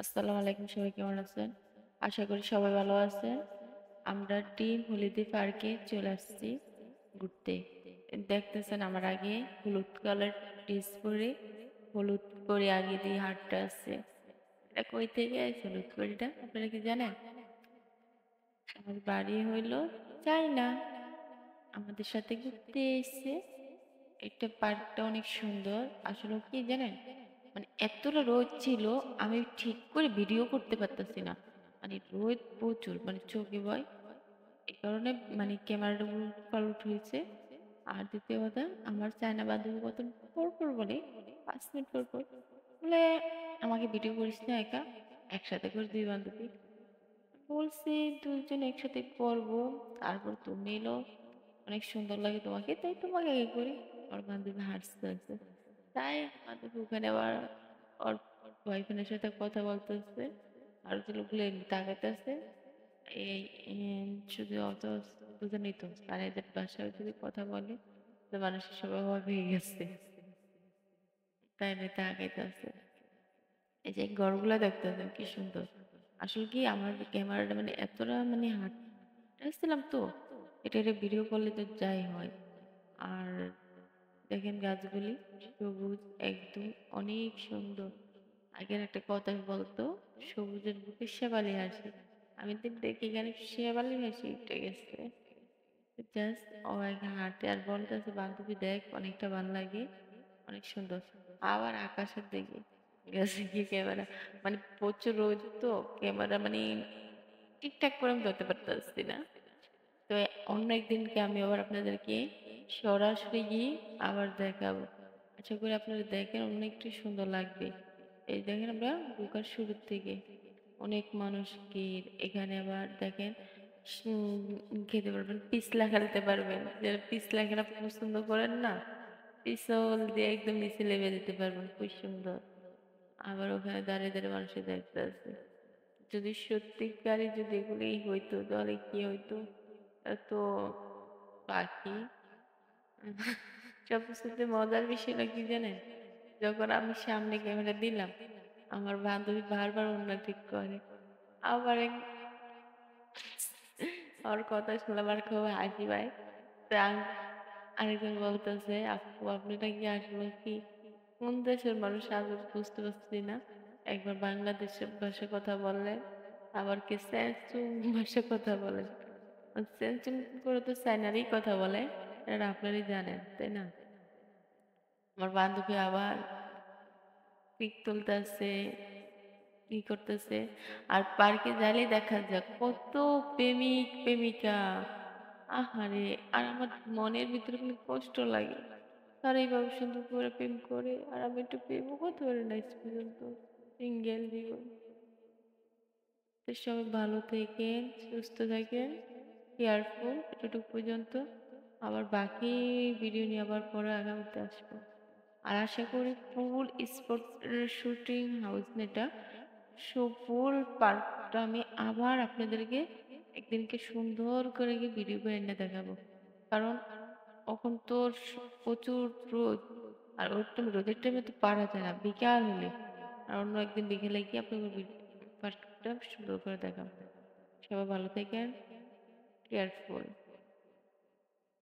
আসসালামু আলাইকুম, সবাই কেমন আছেন? আশা করি সবাই ভালো আছেন। আমরা টিম হলিডে পার্কে চলে আসছি ঘুরতে। দেখতেছেন আমার আগে হলুদ কালার ড্রেস পরে হলুদ করে আগে দিয়ে হাঁটতে আসছে। এটা কই থেকে আইছে হলুদ করিটা আপনারা কি জানেন? আমার বাড়ি হইল চায়না। আমাদের সাথে ঘুরতে এসছে। এটা পার্কটা অনেক সুন্দর। আসলে কি জানেন, মানে এতটা রোদ ছিল, আমি ঠিক করে ভিডিও করতে পারতেছি না। মানে রোদ প্রচুর, মানে চোখে ভয়। এই কারণে মানে ক্যামেরাটা উলট হয়েছে। আর দ্বিতীয় কথা, আমার চায়না বান্ধবী কত পর পর বলে, 5 মিনিট পর পর বলে আমাকে ভিডিও করিস না একা, একসাথে করে দুই বান্ধবী। বলছি দুইজন একসাথে করবো, তারপর তুমি এলো, অনেক সুন্দর লাগে তোমাকে, তাই তোমাকে আগে করি। ওর বান্ধবী হাসতে আছে, তাই বান্ধবী ওখানে আবার ওর বয়ফ্রেন্ডের সাথে কথা বলতেছে, আর যে লোকগুলো এমনি তাকাইতেছে। এই শুধু অত বুঝে তো, আর এদের বাসায় যদি কথা বলে তো মানুষের সবাই অবাক হয়ে গেছে, তাই এমনি তাকাইতেছে। এই যে ঘরগুলা দেখতেছেন কি সুন্দর। আসলে কি আমার ক্যামেরাটা মানে এতটা মানে হাঁটতেছিলাম তো, এটা এটা ভিডিও করলে তো যাই হয়। আর দেখেন গাছগুলি সবুজ একদম, অনেক সুন্দর। আগের একটা কথা বলতো, সবুজের বুকে শেবালি হাসি। আমি তো দেখি এখানে শেবালি হাসি উঠে গেছে। জাস্ট ও এখানে হাঁটে আর বলতেছে বান্ধবী দেখ অনেকটা ভালো লাগে, অনেক সুন্দর। আবার আকাশের দিকে গেছে কি ক্যামেরা, মানে প্রচুর রোদ তো, ক্যামেরা মানে ঠিকঠাক করে আমি ধরতে পারতেছি না। তো অন্য একদিনকে আমি আবার আপনাদেরকে সরাসরি গিয়ে আবার দেখাবো। আশা করি আপনারা দেখেন, অনেকটা সুন্দর লাগবে। এই দেখেন আমরা ঢোকার শুরুর থেকে অনেক মানুষ ভিড়। এখানে আবার দেখেন খেতে পারবেন, পিছলা খেলতে পারবেন, যারা পিছলা খেলা পছন্দ করেন না, পিছল দিয়ে একদম নিচে লেবে দিতে পারবেন, খুব সুন্দর। আবার ওখানে দাঁড়িয়ে দাঁড়িয়ে মানুষের দেখতে আছে। যদি সত্যিকারই যদি এগুলোই হইতো তাহলে কি হইতো, এত পাখি। সবচেয়ে মজার বিষয়টা কি জানেন, যখন আমি সামনে ক্যামেরা দিলাম, আমার বান্ধবী বারবার অন্য ঠিক করে। আবার ওর কথা শুনলে আমার খুব হাসি পায়। তো আরেকজন বলতেছে আপু আপনি নাকি আসলে কি কোন দেশের মানুষ, আমি বুঝতে পারছি না। একবার বাংলাদেশের ভাষায় কথা বললেন, আবার কি স্যানচুং ভাষায় কথা বলেন। স্যানচুং করে তো চায়নারই কথা বলে, এটা আপনারই জানেন তাই না? আমার বান্ধবী আবার পিক তুলতেছে, কি করতেছে। আর পার্কে যাইলে দেখা যাক কত প্রেমিক প্রেমিকা, আহারে। আর আমার মনের ভিতরে কিন্তু কষ্ট লাগে, তারা এইভাবে সুন্দর করে প্রেম করে, আর আমি একটু প্রেমও করতে পারি না আজ পর্যন্ত, সিঙ্গেল জীবন। তো সবাই ভালো থাকেন, সুস্থ থাকেন, কেয়ারফুল এতটুকু পর্যন্ত। আবার বাকি ভিডিও নিয়ে আবার পরে আগামীতে আসবো। আর আশা করি ফুল স্পট শুটিং হাউস এটা ফুল পার্কটা আমি আবার আপনাদেরকে একদিনকে সুন্দর করে গিয়ে ভিডিও করে এনে দেখাবো। কারণ এখন তো প্রচুর রোদ, আর ওর টাইম রোদের টাইমে তো পারা যায় না, বিকাল হলে। আর অন্য একদিন বিকেলে গিয়ে আপনাকে পার্কটা সুন্দর করে দেখাবো। সবাই ভালো থাকেন, কেয়ারফুল।